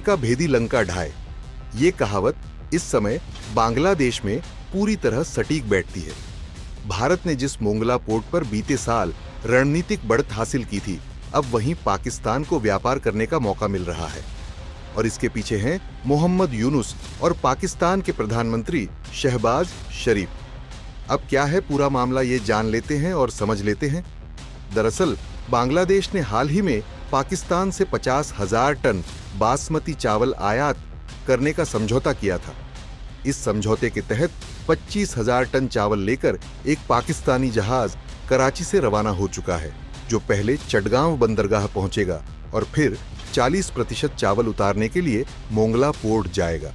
का भेदी लंका ढाए, ये कहावत इस समय बांग्लादेश में पूरी तरह सटीक बैठती है। भारत ने जिस मोंगला पोर्ट पर बीते साल रणनीतिक बढ़त हासिल की थी, अब वहीं पाकिस्तान को व्यापार करने का मौका मिल रहा है। और इसके पीछे हैं मोहम्मद यूनुस और पाकिस्तान के प्रधानमंत्री शहबाज शरीफ। अब क्या है पूरा मामला, ये जान लेते हैं और समझ लेते हैं। दरअसल बांग्लादेश ने हाल ही में पाकिस्तान से 50,000 टन बासमती चावल आयात करने का समझौता किया था। इस समझौते के तहत 25,000 टन चावल लेकर एक पाकिस्तानी जहाज कराची से रवाना हो चुका है, जो पहले चटगांव बंदरगाह पहुंचेगा और फिर 40% चावल उतारने के लिए मोंगला पोर्ट जाएगा।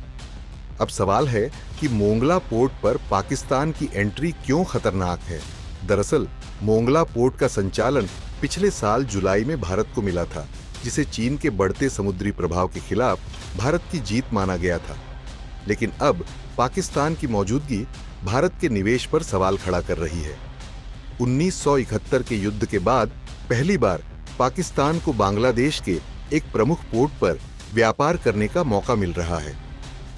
अब सवाल है कि मोंगला पोर्ट पर पाकिस्तान की एंट्री क्यों खतरनाक है। दरअसल मोंगला पोर्ट का संचालन पिछले साल जुलाई में भारत को मिला था, जिसे चीन के बढ़ते समुद्री प्रभाव के खिलाफ भारत की जीत माना गया था। लेकिन अब पाकिस्तान की मौजूदगी भारत के निवेश पर सवाल खड़ा कर रही है। 1971 के युद्ध के बाद पहली बार पाकिस्तान को बांग्लादेश के एक प्रमुख पोर्ट पर व्यापार करने का मौका मिल रहा है।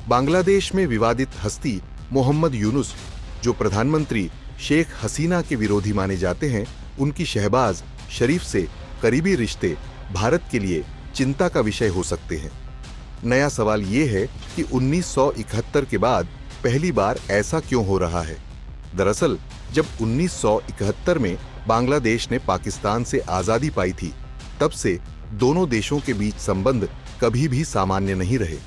बांग्लादेश में विवादित हस्ती मोहम्मद यूनुस, जो प्रधानमंत्री शेख हसीना के विरोधी माने जाते हैं, उनकी शहबाज शरीफ से करीबी रिश्ते भारत के लिए चिंता का विषय हो सकते हैं। नया सवाल ये है कि 1971 के बाद पहली बार ऐसा क्यों हो रहा है। दरअसल जब 1971 में बांग्लादेश ने पाकिस्तान से आजादी पाई थी, तब से दोनों देशों के बीच संबंध कभी भी सामान्य नहीं रहे।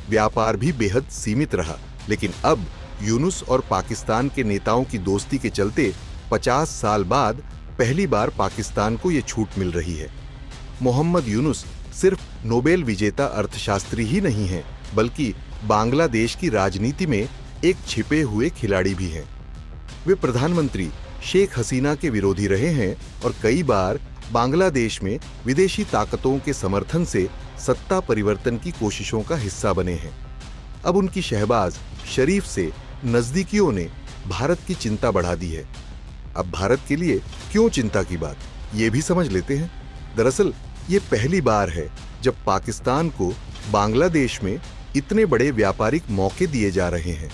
व्यापार भी बेहद सीमित रहा। लेकिन अब यूनुस और पाकिस्तान के नेताओं की दोस्ती के चलते 50 साल बाद पहली बार पाकिस्तान को ये छूट मिल रही है। मोहम्मद यूनुस सिर्फ नोबेल विजेता अर्थशास्त्री ही नहीं हैं, बल्कि बांग्लादेश की राजनीति में एक छिपे हुए खिलाड़ी भी हैं। वे प्रधानमंत्री शेख हसीना के विरोधी रहे हैं और कई बार बांग्लादेश में विदेशी ताकतों के समर्थन से सत्ता परिवर्तन की कोशिशों का हिस्सा बने हैं। अब उनकी शहबाज शरीफ से नजदीकियों ने भारत की चिंता बढ़ा दी है। अब भारत के लिए क्यों चिंता की बात, ये भी समझ लेते हैं। दरअसल ये पहली बार है जब पाकिस्तान को बांग्लादेश में इतने बड़े व्यापारिक मौके दिए जा रहे हैं।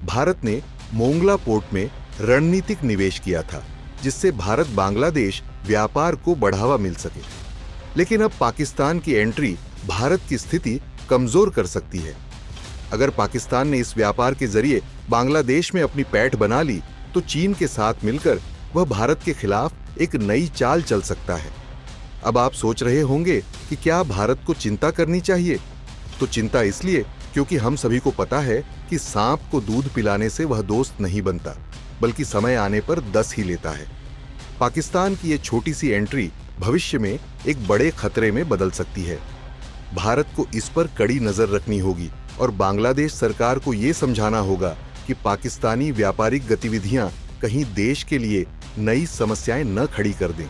भारत ने मोंगला पोर्ट में रणनीतिक निवेश किया था, जिससे भारत बांग्लादेश व्यापार को बढ़ावा मिल सके। लेकिन अब पाकिस्तान की एंट्री भारत की स्थिति कमजोर कर सकती है। अगर पाकिस्तान ने इस व्यापार के जरिए बांग्लादेश में अपनी पैठ बना ली, तो चीन के साथ मिलकर वह भारत के खिलाफ एक नई चाल चल सकता है। अब आप सोच रहे होंगे कि क्या भारत को चिंता करनी चाहिए? तो चिंता इसलिए क्योंकि हम सभी को पता है कि सांप को दूध पिलाने से वह दोस्त नहीं बनता, बल्कि समय आने पर दस ही लेता है। पाकिस्तान की ये छोटी सी एंट्री भविष्य में एक बड़े खतरे में बदल सकती है। भारत को इस पर कड़ी नजर रखनी होगी और बांग्लादेश सरकार को ये समझाना होगा कि पाकिस्तानी व्यापारिक गतिविधियां कहीं देश के लिए नई समस्याएं न खड़ी कर दें।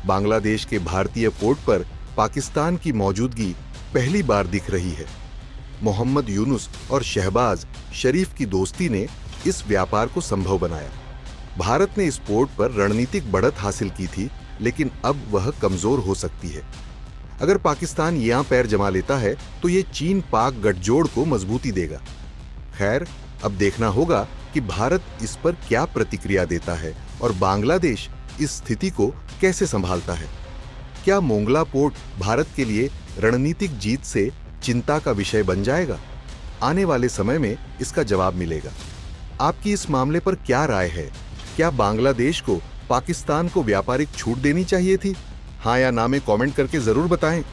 बांग्लादेश के भारतीय पोर्ट पर पाकिस्तान की मौजूदगी पहली बार दिख रही है। मोहम्मद यूनुस और शहबाज शरीफ की दोस्ती ने इस व्यापार को संभव बनाया। भारत ने इस पोर्ट पर रणनीतिक बढ़त हासिल की थी, लेकिन अब वह कमजोर हो सकती है। अगर पाकिस्तान यहां पैर जमा लेता है तो ये चीन पाक गठजोड़ को मजबूती देगा। खैर, अब देखना होगा कि भारत इस पर क्या प्रतिक्रिया देता है और बांग्लादेश इस स्थिति को कैसे संभालता है। क्या मोंगला पोर्ट भारत के लिए रणनीतिक जीत से चिंता का विषय बन जाएगा? आने वाले समय में इसका जवाब मिलेगा। आपकी इस मामले पर क्या राय है? क्या बांग्लादेश को पाकिस्तान को व्यापारिक छूट देनी चाहिए थी? हाँ या ना में कमेंट करके जरूर बताएं।